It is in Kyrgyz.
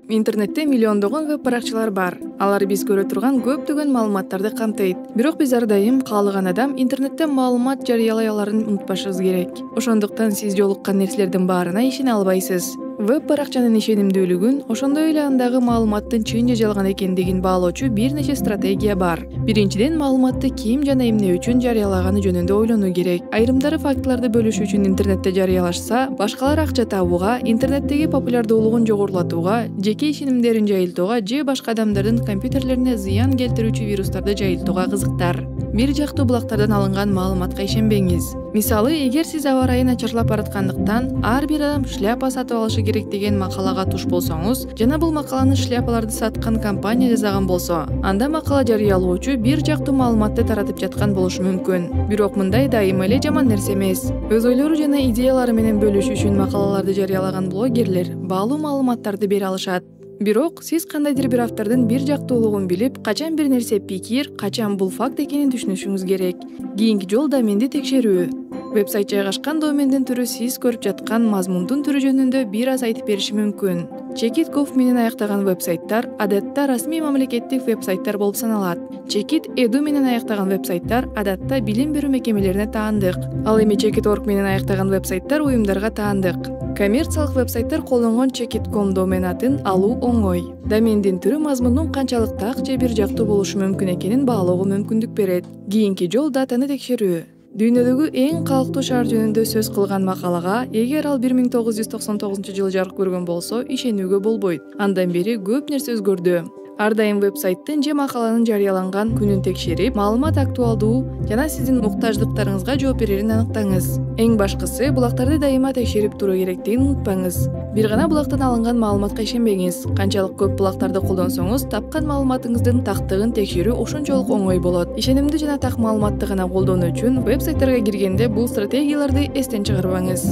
Интернетте миллиондогон веб баракчалар бар. Алар биз көрө турган көптөгөн маалыматтарды камтыйт. Бирок биз ар дайым каалаган адам интернетте маалымат жарыялай аларын унутпашыбыз керек. Ошондуктан сиз жолуккан нерселердин баарына ишене албайсыз. Веб баракчанын ишенимдүүлүгүн, ошондой эле андагы маалыматтын чын же жалган экендигин баалоочу бир нече стратегия бар. Биринчиден, маалыматты ким жана эмне үчүн жарыялаганы жөнүндө ойлонуу керек. Айрымдары фактыларды бөлүшүү үчүн интернетте жарыялашса, башкалар акча табууга, интернеттеги популярдуулугун жогорулатууга, жеке ишенимдерин жайылтууга же башка адамдардын компьютерлерине зыян келтирүүчү вирустарды жайылтууга кызыктар. Бир жактуу булактардан алынган маалыматка ишенбеңиз. Мисалы, эгер сиз аба ырайы начарлап бараткандыктан ар бир адам шляпа сатып алышы керек деген макалага туш болсоңуз, жана бул макаланы шляпаларды саткан компания жасаган болсо, анда макала жарыялоочу бир жактуу маалыматты таратып жаткан болушу мүмкүн. Бирок мындай дайыма эле жаман нерсе эмес. Өз ойлору жана идеялары менен бөлүшүү үчүн макалаларды жарыялаган блогерлер баалуу маалыматтарды бере алышат. Бирок сиз кандайдыр бир автордун бир жактуулугун билип, качан бир нерсе пикир, качан бул факт экенин түшүнүшүңүз керек. Кийинки жол доменди текшерүү. Вебсайт жайгашкан домендин түрү сиз көрүп жаткан мазмундун түрү жөнүндө бир аз айтып бериши мүмкүн. Chekit.gov менен аяктаган вебсайттар адатта расмий мамлекеттик вебсайттар болуп саналат. Chekit.edu менен аяктаган вебсайттар адатта билим берүү мекемелерине таандык. Ал эми Chekit.org менен аяктаган вебсайттар уюмдарга таандык. Коммерциялык вебсайттар колдонгон Chekit.com домен атын алуу оңой. Домендин түрү мазмундун канчалык так же бир жактуу болушу мүмкүн экенин баалоого мүмкүндүк берет. Кийинки жол датаны текшерүү. Дүйнөдөгү эң калктуу шаар жөнүндө сөз кылган макалага эгер ал 1999-жылы жарык көргөн болсо, ишенүүгө болбойт. Андан бери көп нерсе өзгөрдү. Ар дайым вебсайттын же макаланын жарыяланган күнүн текшерип, маалымат актуалдуу жана сиздин муктаждыктарыңызга жооп берерин аныктаңыз. Эң башкысы, булактарды дайыма текшерип туруу керектигин унутпаңыз. Бир гана булактан алынган маалыматка ишенбеңиз. Канчалык көп булактарды колдонсоңуз, тапкан маалыматыңыздын тактыгын текшерүү ошончолук оңой болот. Ишенимдүү жана так маалыматты гана колдонуу үчүн вебсайттарга киргенде бул стратегияларды эстен чыгарбаңыз.